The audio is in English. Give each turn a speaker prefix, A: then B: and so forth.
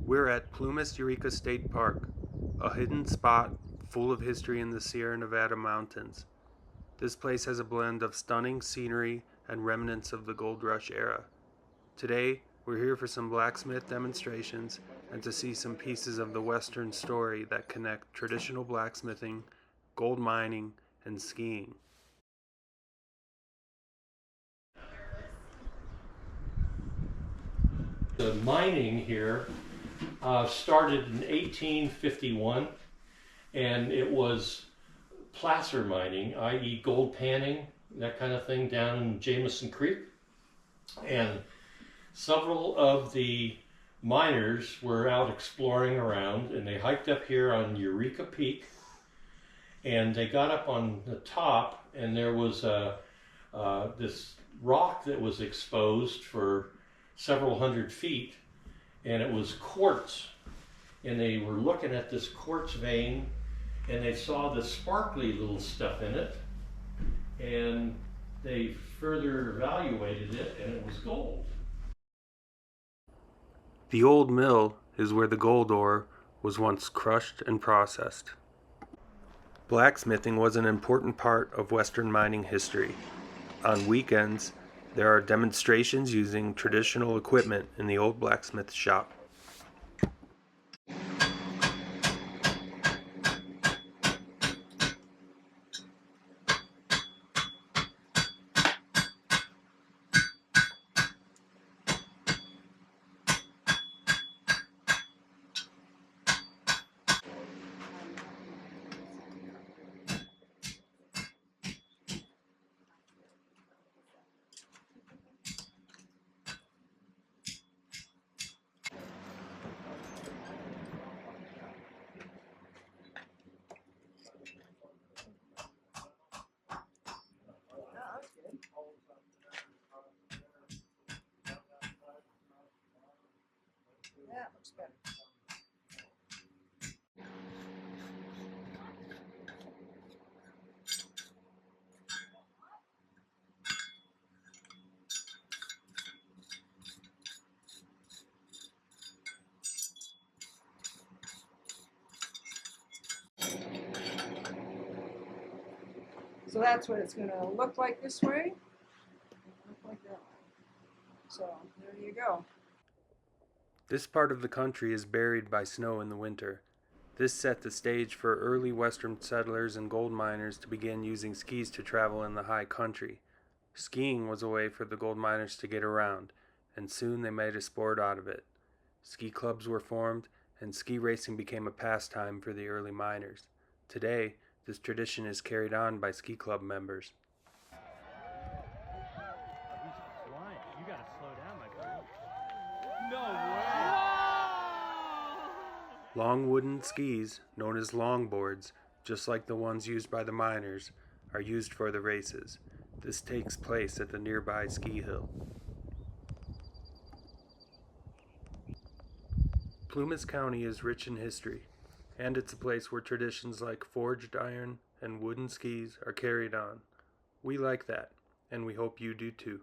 A: We're at Plumas-Eureka State Park, a hidden spot full of history in the Sierra Nevada mountains. This place has a blend of stunning scenery and remnants of the gold rush era. Today, we're here for some blacksmith demonstrations and to see some pieces of the Western story that connect traditional blacksmithing, gold mining, and skiing.
B: The mining here started in 1851, and it was placer mining, i.e. gold panning, that kind of thing, down in Jameson Creek. And several of the miners were out exploring around, and they hiked up here on Eureka Peak, and they got up on the top, and there was this rock that was exposed for several hundred feet, and it was quartz, and they were looking at this quartz vein, and they saw the sparkly little stuff in it, and they further evaluated it, and it was gold.
A: The old mill is where the gold ore was once crushed and processed. Blacksmithing was an important part of Western mining history. On weekends, there are demonstrations using traditional equipment in the old blacksmith shop.
C: That looks better. So that's what it's going to look like this way. Look like that. So there you go.
A: This part of the country is buried by snow in the winter. This set the stage for early Western settlers and gold miners to begin using skis to travel in the high country. Skiing was a way for the gold miners to get around, and soon they made a sport out of it. Ski clubs were formed, and ski racing became a pastime for the early miners. Today, this tradition is carried on by ski club members.
D: You gotta slow down, my friend. No way!
A: Long wooden skis, known as longboards, just like the ones used by the miners, are used for the races. This takes place at the nearby ski hill. Plumas County is rich in history, and it's a place where traditions like forged iron and wooden skis are carried on. We like that, and we hope you do too.